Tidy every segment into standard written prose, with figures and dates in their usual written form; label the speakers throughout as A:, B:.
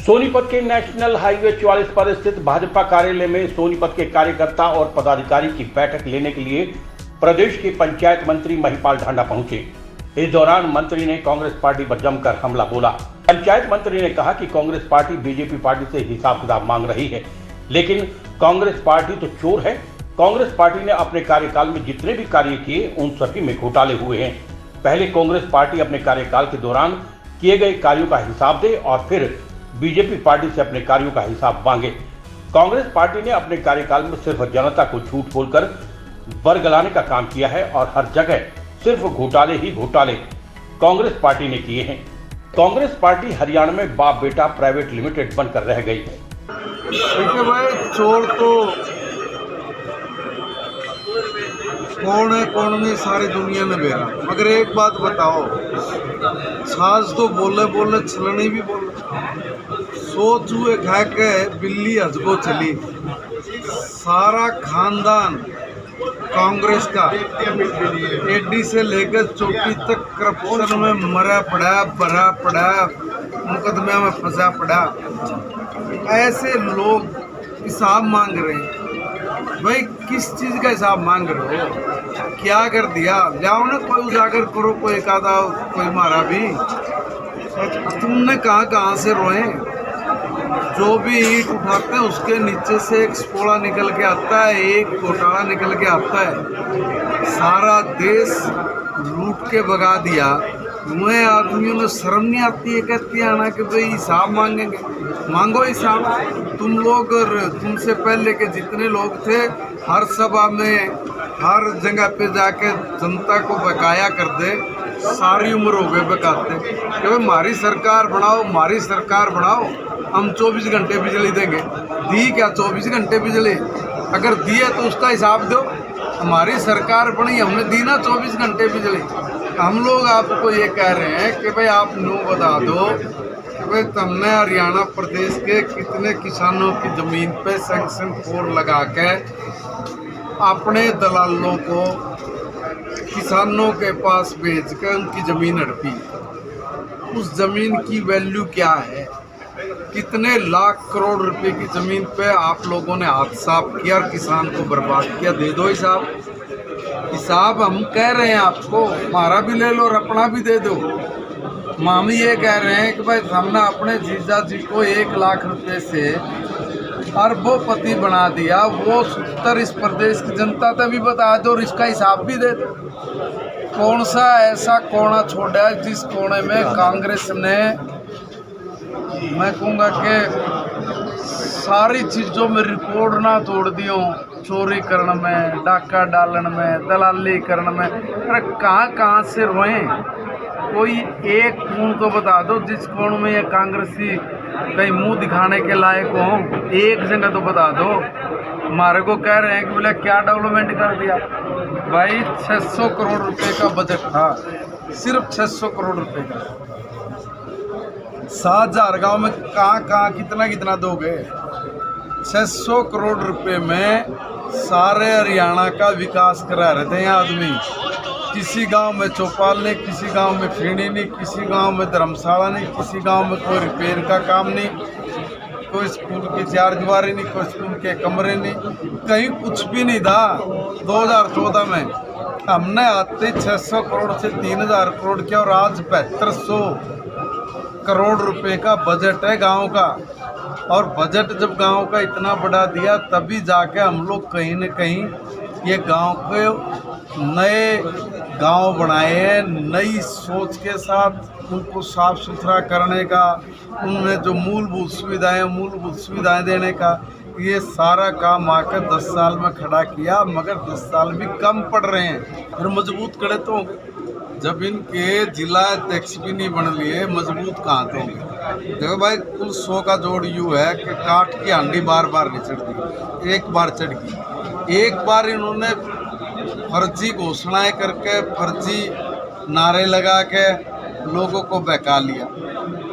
A: सोनीपत के national highway 44 पर स्थित भाजपा कार्यालय में सोनीपत के कार्यकर्ता और पदाधिकारी की बैठक लेने के लिए प्रदेश के पंचायत मंत्री महिपाल ढांडा पहुंचे। इस दौरान मंत्री ने कांग्रेस पार्टी पर जमकर हमला बोला। पंचायत मंत्री ने कहा कि कांग्रेस पार्टी बीजेपी पार्टी से हिसाब किताब मांग रही है, लेकिन कांग्रेस पार्टी तो चोर है। कांग्रेस पार्टी ने अपने कार्यकाल में जितने भी कार्य किए उन सभी में घोटाले हुए हैं। पहले कांग्रेस पार्टी अपने कार्यकाल के दौरान किए गए कार्यों का हिसाब दे और फिर बीजेपी पार्टी से अपने कार्यों का हिसाब मांगे। कांग्रेस पार्टी ने अपने कार्यकाल में सिर्फ जनता को झूठ बोलकर बरगलाने का काम किया है और हर जगह सिर्फ घोटाले ही घोटाले कांग्रेस पार्टी ने किए हैं। कांग्रेस पार्टी हरियाणा में बाप बेटा प्राइवेट लिमिटेड बनकर रह गई है।
B: देखिए भाई, चोर तो कौन में सारी दुनिया में बेरा, मगर एक बात बताओ, सास तो बोले बोले छलनी भी बोले। 100 चूहे खा के बिल्ली हजको चली। सारा खानदान कांग्रेस का एडी से लेकर चोटी तक करप्शन में मरा पड़ा, भरा पड़ा, मुकदमे में फंसा पड़ा। ऐसे लोग हिसाब मांग रहे हैं। भाई किस चीज़ का हिसाब मांग रहे हो? क्या कर दिया? जाओ ना, कोई उजागर करो, कोई एक आधा कोई मारा भी। तुमने कहाँ से रोए? जो भी ईंट उठाते हैं उसके नीचे से एक स्पोड़ा निकल के आता है, एक घोटाला निकल के आता है। सारा देश लूट के भगा दिया। मुझे आदमियों में शर्म नहीं आती है कहती है ना कि भाई हिसाब मांगेंगे। मांगो हिसाब। तुम लोग और तुमसे पहले के जितने लोग थे हर सभा में हर जगह पे जाके जनता को बकाया कर दे। सारी उम्र हो गए बकाते कि भाई हमारी सरकार बनाओ, हमारी सरकार बनाओ, हम 24 घंटे बिजली देंगे। दी क्या 24 घंटे बिजली? अगर दिए तो उसका हिसाब दो। हमारी सरकार बनी, हमने दी ना 24 घंटे बिजली। हम लोग आपको ये कह रहे हैं कि भाई आप नो बता दो कि भाई तुमने हरियाणा प्रदेश के कितने किसानों की ज़मीन पे सैंक्शन 4 लगा के अपने दलालों को किसानों के पास बेच कर उनकी ज़मीन हड़पी। उस ज़मीन की वैल्यू क्या है? कितने लाख करोड़ रुपए की ज़मीन पे आप लोगों ने हाथ साफ किया और किसान को बर्बाद किया। दे दो हिसाब। हिसाब हम कह रहे हैं आपको, हमारा भी ले लो और अपना भी दे दो। मामी ये कह रहे हैं कि भाई हमने अपने जीजा जी को 1 लाख रुपए से अरबोपति बना दिया। वो सूत्र इस प्रदेश की जनता तक भी बता दो और इसका हिसाब भी दे दो। कौन सा ऐसा कोना छोड़ा है जिस कोने में कांग्रेस ने, मैं कहूँगा कि सारी चीज़ों में रिकॉर्ड ना तोड़ दियो। चोरी करने में, डाका डालन में, दलाली करने में। अरे कहाँ से रोए? कोई एक कोण तो बता दो जिस कोण में ये कांग्रेसी कहीं मुंह दिखाने के लायक हो। एक जगह तो बता दो। हमारे को कह रहे हैं कि बोले क्या डेवलपमेंट कर दिया। भाई 600 करोड़ रुपए का बजट था, सिर्फ 600 करोड़ रुपए का। 7000 गाँव में कहाँ कितना दोगे? 600 करोड़ रुपए में सारे हरियाणा का विकास करा रहे थे यहाँ आदमी। किसी गांव में चौपाल नहीं, किसी गांव में फीणी नहीं, किसी गांव में धर्मशाला नहीं, किसी गांव में कोई रिपेयर का काम नहीं, कोई स्कूल की 4 दीवारें नहीं, कोई स्कूल के कमरे नहीं, कहीं कुछ भी नहीं था। 2014 में हमने आते 600 करोड़ से 3000 करोड़ किया और आज 7200 करोड़ रुपए का बजट है गाँव का। और बजट जब गांव का इतना बढ़ा दिया तभी जाके हम लोग कहीं न कहीं ये गांव के नए गांव बनाए हैं, नई सोच के साथ उनको साफ सुथरा करने का, उनमें जो मूलभूत सुविधाएं देने का, ये सारा काम आकर 10 साल में खड़ा किया। मगर 10 साल भी कम पड़ रहे हैं। फिर मजबूत खड़े तो जब इनके जिला अध्यक्ष भी नहीं बन लिए, मजबूत कहाँ थे? देखो भाई, कुल 100 का जोड़ यूँ है कि काठ की हांडी बार नहीं चढ़ती, एक बार चढ़ गई। एक बार इन्होंने फर्जी घोषणाएं करके, फर्जी नारे लगा के लोगों को बहका लिया।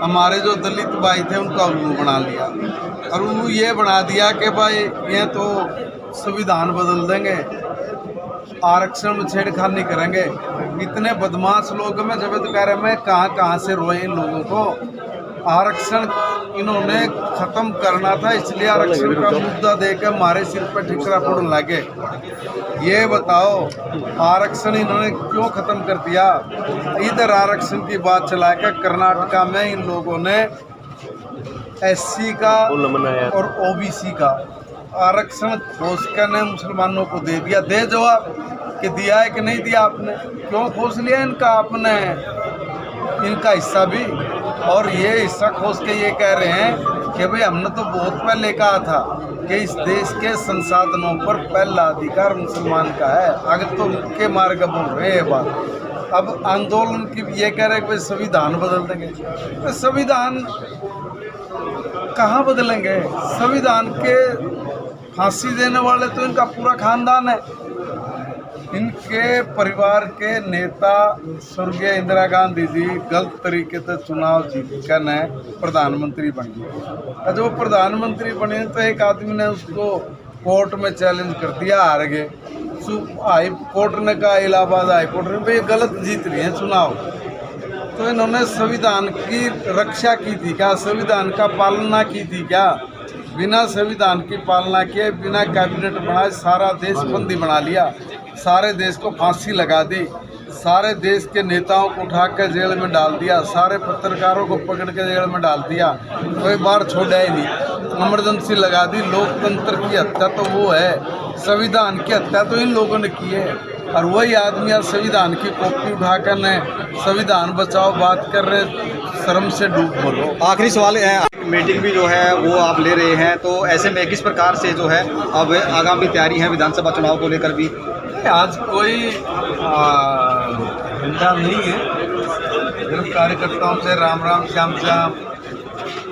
B: हमारे जो दलित भाई थे उनका उल्लू बना लिया और उल्लू ये बना दिया कि भाई ये तो संविधान बदल देंगे, आरक्षण में छेड़खानी करेंगे। इतने बदमाश लोग में जब तो कह रहे मैं कहाँ से रोए इन लोगों को। आरक्षण इन्होंने खत्म करना था, इसलिए आरक्षण का मुद्दा देकर हमारे सिर पर ठिकरा फोड़ने लगे। ये बताओ आरक्षण इन्होंने क्यों खत्म कर दिया? इधर आरक्षण की बात चलाकर कर्नाटका में इन लोगों ने एससी का और ओबीसी का आरक्षण खोजकर ने मुसलमानों को दे दिया। दे जवाब कि दिया है कि नहीं दिया? आपने क्यों खोज लिया इनका? आपने इनका हिस्सा भी, और ये हिस्सा खोज के ये कह रहे हैं कि भाई हमने तो बहुत पहले कहा था कि इस देश के संसाधनों पर पहला अधिकार मुसलमान का है। अगर तो के मार्ग बोल रहे हैं बात। अब आंदोलन की ये कह रहे हैं कि भाई संविधान बदल देंगे। तो संविधान कहाँ बदलेंगे? संविधान के फांसी देने वाले तो इनका पूरा खानदान है। इनके परिवार के नेता स्वर्गीय इंदिरा गांधी जी गलत तरीके से चुनाव जीतकर ने प्रधानमंत्री बन गए। जब वो प्रधानमंत्री बने तो एक आदमी ने उसको कोर्ट में चैलेंज कर दिया, हार गए। हाई कोर्ट ने कहा, इलाहाबाद हाई कोर्ट ने, भाई गलत जीत रही है चुनाव। तो इन्होंने संविधान की रक्षा की थी क्या? संविधान का पालना की थी क्या? बिना संविधान की पालना किए, बिना कैबिनेट बनाए सारा देश बंदी बना लिया, सारे देश को फांसी लगा दी, सारे देश के नेताओं को उठाकर जेल में डाल दिया, सारे पत्रकारों को पकड़ के जेल में डाल दिया, कोई बार छोड़ा ही नहीं, इमरजेंसी लगा दी। लोकतंत्र की हत्या तो वो है, संविधान की हत्या तो इन लोगों ने की है। और वही आदमी आज संविधान की कॉपी उठाकर ने संविधान बचाओ बात कर रहे, शर्म से डूब मरो।
C: आखिरी सवाल है, मीटिंग भी जो है वो आप ले रहे हैं, तो ऐसे में किस प्रकार से जो है अब आगामी तैयारी है विधानसभा चुनाव को लेकर भी?
B: आज कोई घंटा नहीं है, सिर्फ कार्यकर्ताओं से राम राम श्याम श्याम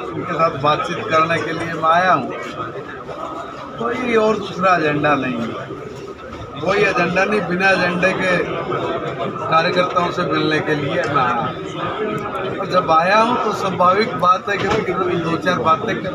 B: उनके साथ बातचीत करने के लिए मैं आया हूँ। कोई और दूसरा एजेंडा नहीं है, कोई एजेंडा नहीं। बिना एजेंडे के कार्यकर्ताओं से मिलने के लिए मैं आया। और जब आया हूँ तो स्वाभाविक बात है कि दो चार बातें कर